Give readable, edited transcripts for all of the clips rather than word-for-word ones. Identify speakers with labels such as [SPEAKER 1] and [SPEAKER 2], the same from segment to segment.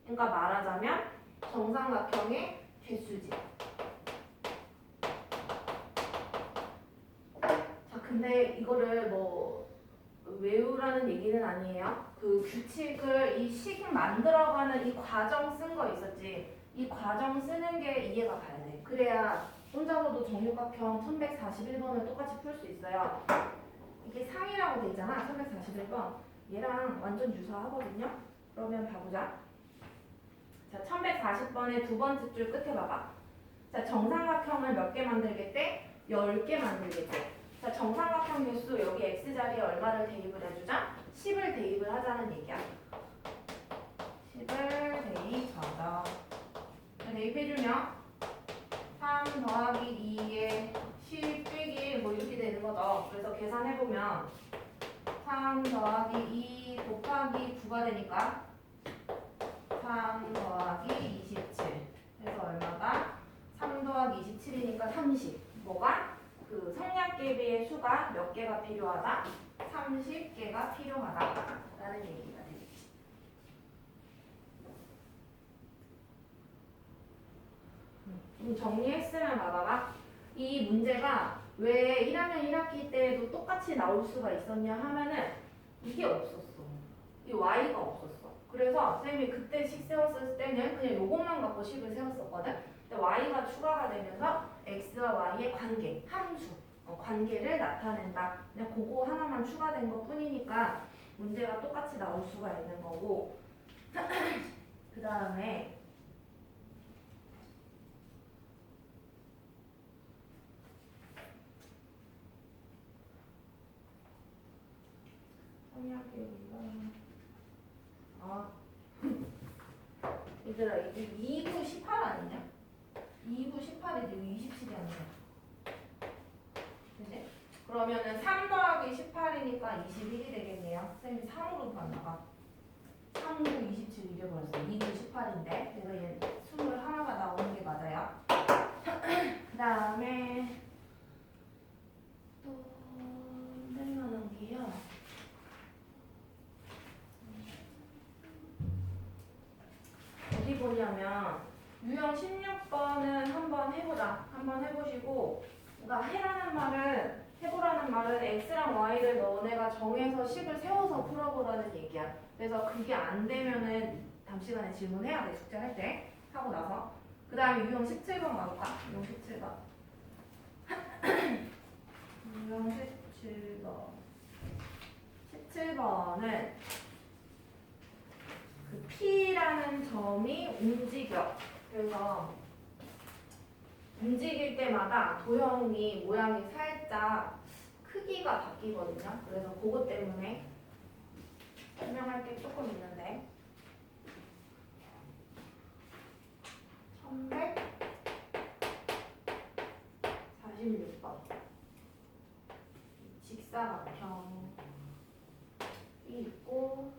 [SPEAKER 1] 그러니까 말하자면 정삼각형의 개수지. 자, 근데 이거를 뭐 외우라는 얘기는 아니에요. 그 규칙을 이 식 만들어가는 이 과정 쓴 거 있었지. 이 과정 쓰는 게 이해가 가야 돼. 그래야 혼자서도 정육각형 1141번을 똑같이 풀 수 있어요. 이게 상이라고 돼 있잖아. 1141번. 얘랑 완전 유사하거든요. 그러면 봐보자. 자, 1140번의 두 번째 줄 끝에 봐봐. 자, 정삼각형을 몇 개 만들겠대? 10개 만들겠대. 자, 정삼각형 개수 여기 x자리에 얼마를 대입을 해주자? 10을 대입을 하자는 얘기야. 10을 대입하자. 대입해주면 3 더하기 2에 10 빼기 뭐 이렇게 되는 거죠. 그래서 계산해보면 3 더하기 2 곱하기 9가 되니까 3 더하기 27. 그래서 얼마가? 3 더하기 27이니까 30. 뭐가? 그 성략개비의 수가 몇 개가 필요하다? 30개가 필요하다라는 얘기가 되겠지. 정리했으면 봐봐봐. 이 문제가 왜 1학년 1학기 때에도 똑같이 나올 수가 있었냐 하면은 이게 없었어. 이 y가 없었어. 그래서 쌤이 그때 식 세웠을 때는 그냥 요것만 갖고 식을 세웠었거든. 근데 y가 추가가 되면서 x와 y의 관계, 함수, 관계를 나타낸다. 그냥 그거 하나만 추가된 것 뿐이니까 문제가 똑같이 나올 수가 있는 거고. 그 다음에 얘들아 이게 2부 18 아니냐? 2부 18이지 27이 아니야. 그치? 그러면은 3 더하기 18이니까 21이 되겠네요. 쌤이 3으로 봤나봐. 3, 9, 27 잊어버렸어. 2, 9, 18인데 내가 얘 21가 나오는 게 맞아요. 그 다음에 또 생각나는 게요. 어디 보냐면 유형 16번은 한번 해보자. 한번 해보시고 그러니까 해라는 말은 해보라는 말은 x랑 y를 너네가 정해서 식을 세워서 풀어보라는 얘기야. 그래서 그게 안 되면은 다음 시간에 질문해야 돼. 숙제할 때 하고 나서 그 다음에 유형 17번 가볼까? 유형 17번 유형 17번 17번은 그 P라는 점이 움직여. 그래서 움직일 때마다 도형이 모양이 살짝 크기가 바뀌거든요. 그래서 그것 때문에 설명할 게 조금 있는데 1146번 직사각형이 있고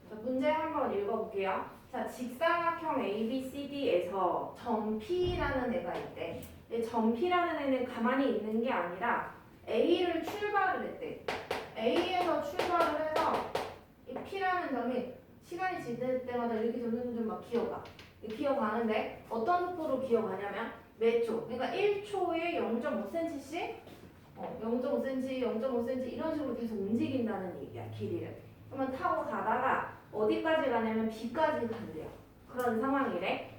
[SPEAKER 1] 자, 문제 한번 읽어볼게요. 자, 직사각형 ABCD에서 점 P라는 애가 있대. 점 P라는 애는 가만히 있는 게 아니라 A를 출발을 했대. A에서 출발을 해서 이 P라는 점이 시간이 지날 때마다 이렇게 점점 막 기어가. 기어가는데 어떤 속도로 기어가냐면 몇 초? 그러니까 1초에 0.5cm씩 0.5cm, 0.5cm 이런 식으로 계속 움직인다는 얘기야, 길이를. 그러면 타고 가다가 어디까지 가냐면 B까지 간대요. 그런 상황이래.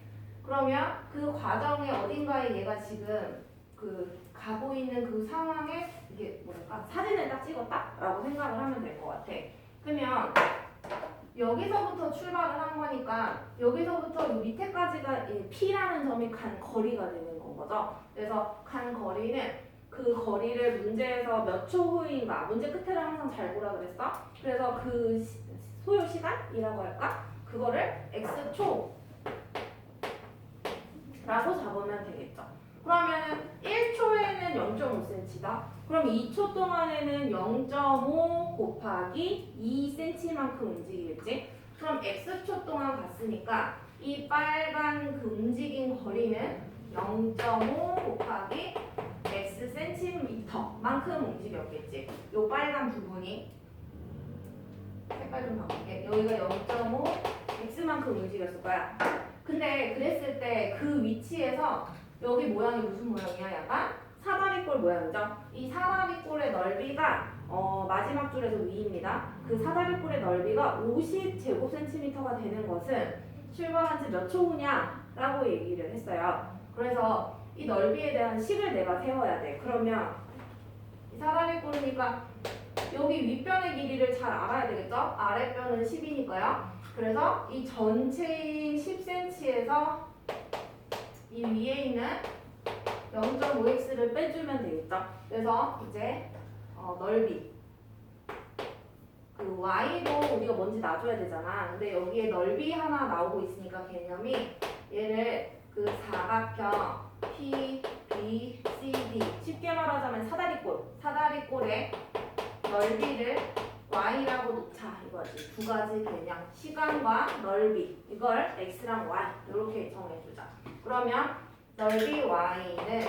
[SPEAKER 1] 그러면 그 과정의 어딘가에 얘가 지금 그 가고 있는 그 상황에 이게 뭐랄까 사진을 딱 찍었다라고 생각을 하면 될 것 같아. 그러면 여기서부터 출발을 한 거니까 여기서부터 이 밑에까지가 이 P라는 점이 간 거리가 되는 건 거죠. 그래서 간 거리는 그 거리를 문제에서 몇 초 후인가 문제 끝에를 항상 잘 보라 그랬어. 그래서 그 소요 시간이라고 할까? 그거를 x초 라고 잡으면 되겠죠. 그러면은 1초에는 0.5cm다. 그럼 2초 동안에는 0.5 곱하기 2cm만큼 움직이겠지? 그럼 x초 동안 갔으니까 이 빨간 그 움직인 거리는 0.5 곱하기 xcm만큼 움직였겠지. 요 빨간 부분이 색깔 좀 바꿀게. 여기가 0.5 x만큼 움직였을 거야. 근데 그랬을 때 그 위치에서 여기 모양이 무슨 모양이야? 약간 사다리꼴 모양이죠. 이 사다리꼴의 넓이가 마지막 줄에서 위입니다. 그 사다리꼴의 넓이가 50제곱센티미터가 되는 것은 출발한 지 몇 초 후냐라고 얘기를 했어요. 그래서 이 넓이에 대한 식을 내가 세워야 돼. 그러면 이 사다리꼴이니까 여기 윗변의 길이를 잘 알아야 되겠죠? 아랫변은 10이니까요. 그래서 이 전체인 10cm에서 이 위에 있는 0.5x를 빼주면 되겠죠. 그래서 이제 넓이 그 y도 우리가 뭔지 놔줘야 되잖아. 근데 여기에 넓이 하나 나오고 있으니까 개념이 얘를 그 사각형 P, B, C, D 쉽게 말하자면 사다리꼴의 넓이를 y라고 놓자 이거지. 두 가지 개념 시간과 넓이 이걸 x랑 y 이렇게 정해주자. 그러면 넓이 y는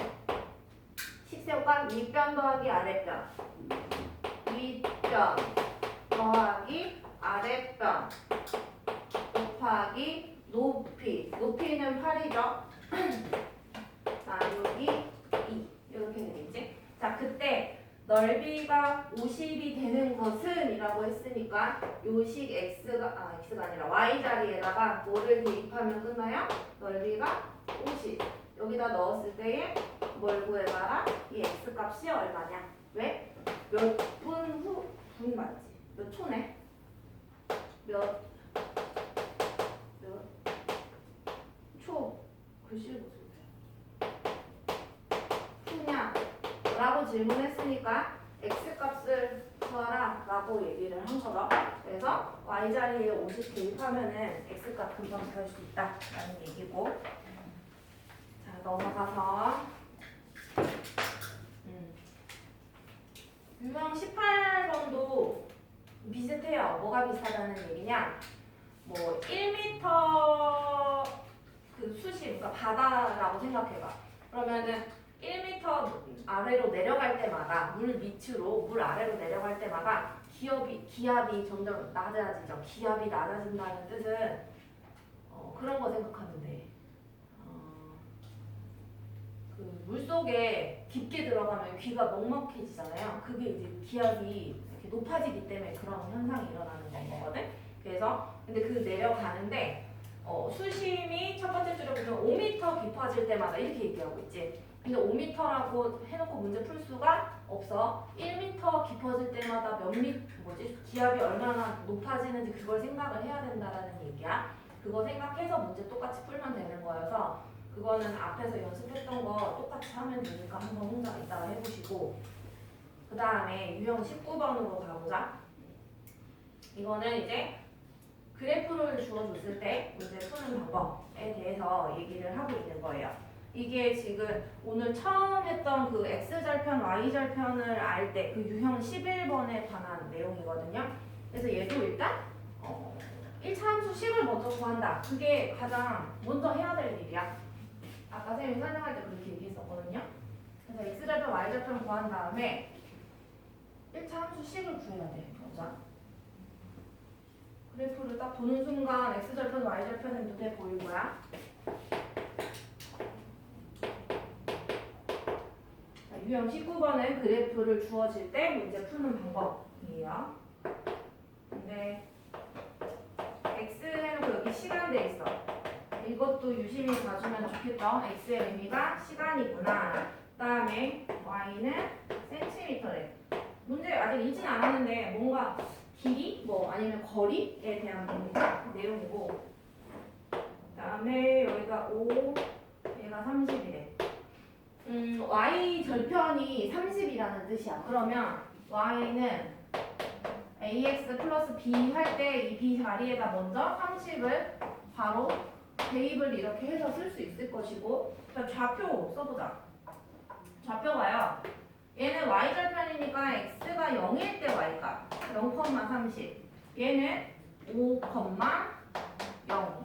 [SPEAKER 1] 10세우가 윗변 더하기 아랫변 윗변 더하기 아랫변 곱하기 높이는 8이죠. 나누기 2 이렇게 되겠지. 자 그때 넓이가 50이 되는 것은 이라고 했으니까 요식 x가 아니라 y 자리에다가 뭐를 대입하면 끝나요? 넓이가 50 여기다 넣었을 때에 뭘 구해봐라? 이 x 값이 얼마냐? 왜? 몇 분 후? 분 맞지? 몇 초네? 몇 초? 글씨 푸냐? 라고 질문했으니까 x값을 구하라 라고 얘기를 한 거죠. 그래서 y자리에 50 대입하면은 x값 금방 구할 수 있다 라는 얘기고. 자 넘어가서 유형 18번도 비슷해요. 뭐가 비슷하다는 얘기냐? 뭐 1m 그 수심, 그러니까 바다라고 생각해봐. 그러면은 1m 아래로 내려갈 때마다 물 아래로 내려갈 때마다 기압이 점점 낮아지죠. 기압이 낮아진다는 뜻은 그런 거 생각하면 돼. 그 물속에 깊게 들어가면 귀가 먹먹해지잖아요. 그게 이제 기압이 이렇게 높아지기 때문에 그런 현상이 일어나는 거거든. 그래서 근데 그 내려가는데 수심이 첫 번째 줄에 보면 5m 깊어질 때마다 이렇게 얘기하고 있지. 근데 5m라고 해놓고 문제 풀 수가 없어. 1m 깊어질 때마다 기압이 얼마나 높아지는지 그걸 생각을 해야 된다라는 얘기야. 그거 생각해서 문제 똑같이 풀면 되는 거여서 그거는 앞에서 연습했던 거 똑같이 하면 되니까 한번 혼자 이따가 해보시고 그 다음에 유형 19번으로 가보자. 이거는 이제 그래프를 주어줬을 때 문제 푸는 방법에 대해서 얘기를 하고 있는 거예요. 이게 지금 오늘 처음 했던 그 X절편, Y절편을 알 때 그 유형 11번에 관한 내용이거든요. 그래서 얘도 일단 1차 함수 식을 먼저 구한다. 그게 가장 먼저 해야 될 일이야. 아까 선생님이 설명할 때 그렇게 얘기했었거든요. 그래서 X절편, Y절편 구한 다음에 1차 함수 식을 구해야 돼. 먼저. 그래프를 딱 보는 순간 X절편, Y절편은 눈에 보일 거야. 유형 19번은 그래프를 주어질 때 문제 푸는 방법이에요. 근데 X 해놓고 여기 시간 돼 있어. 이것도 유심히 봐주면 좋겠죠. X의 의미가 시간이구나. 그 다음에 Y는 센티미터래. 문제 아직 읽진 않았는데 뭔가 길이 뭐 아니면 거리에 대한 내용이고 그 다음에 여기가 5 얘가 30이래. y 절편이 30이라는 뜻이야. 그러면 y는 ax 플러스 b 할 때 이 b 자리에다 먼저 30을 바로 대입을 이렇게 해서 쓸 수 있을 것이고, 자, 좌표 써보자. 좌표가요. 얘는 y절편이니까 x가 0일 때 y값 0,30. 얘는 5,0.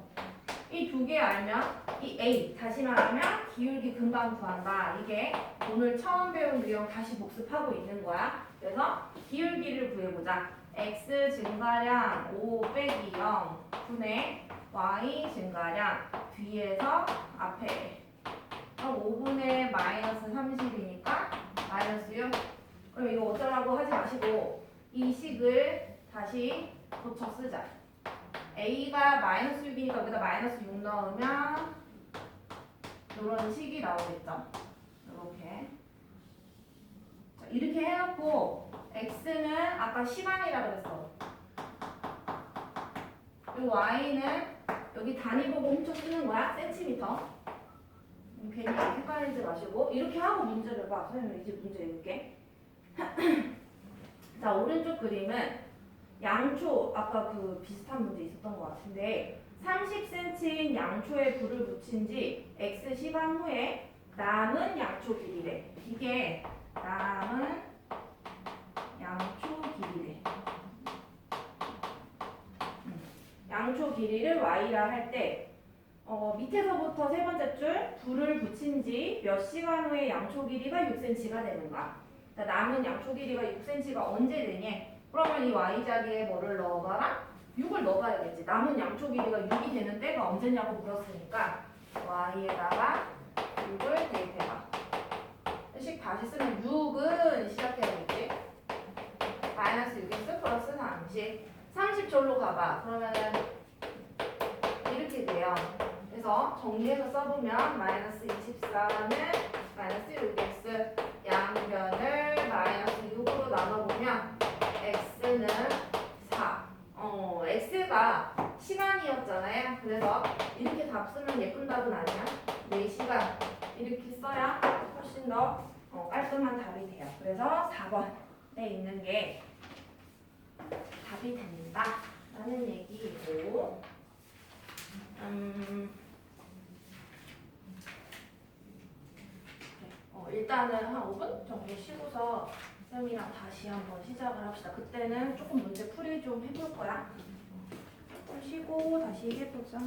[SPEAKER 1] 이 두 개 알면 이 a 다시 말하면 기울기 금방 구한다. 이게 오늘 처음 배운 유형 다시 복습하고 있는 거야. 그래서 기울기를 구해보자. x 증가량 5 빼기 0 분의 y 증가량 뒤에서 앞에 5분의 마이너스 30이니까 마이너스 6. 그럼 이거 어쩌라고 하지 마시고 이 식을 다시 고쳐 쓰자. a가 마이너스 6이니까 여기다 마이너스 6 넣으면 이런 식이 나오겠죠. 이렇게. 자, 이렇게 해놓고 x는 아까 시간이라 그랬어. 이 y는 여기 단위 보고 훔쳐 쓰는 거야. 센티미터. 괜히 헷갈리지 마시고 이렇게 하고 문제를 봐. 선생님 이제 문제 읽을게. 자, 오른쪽 그림은 양초, 아까 그 비슷한 문제 있었던 것 같은데 30cm인 양초에 불을 붙인 지 x 시간 후에 남은 양초 길이래. 이게 남은 양초 길이래. 양초 길이를 y라 할 때 밑에서부터 세 번째 줄 불을 붙인 지 몇 시간 후에 양초 길이가 6cm가 되는가. 자, 남은 양초 길이가 6cm가 언제 되니? 그러면 이 y 자리에 뭐를 넣어봐라? 6을 넣어봐야겠지. 남은 양초 길이가 6이 되는 때가 언제냐고 물었으니까 y에다가 6을 대입해봐. 식 다시 쓰면 6은 시작해야겠지. 마이너스 6x 플러스 30. 30 절로 가봐. 그러면은 이렇게 돼요. 그래서 정리해서 써보면 마이너스 24는 마이너스 6x 양변을 마이너스 6으로 나눠보면 x는 4. x가 시간이었잖아요. 그래서 이렇게 답 쓰면 예쁜 답은 아니야. 4시간 이렇게 써야 훨씬 더 깔끔한 답이 돼요. 그래서 4번에 있는 게 답이 됩니다. 라는 얘기이고 일단은 한 5분 정도 쉬고서 쌤이랑 다시 한번 시작을 합시다. 그때는 조금 문제 풀이 좀 해볼 거야. 조금 쉬고 다시 해보자.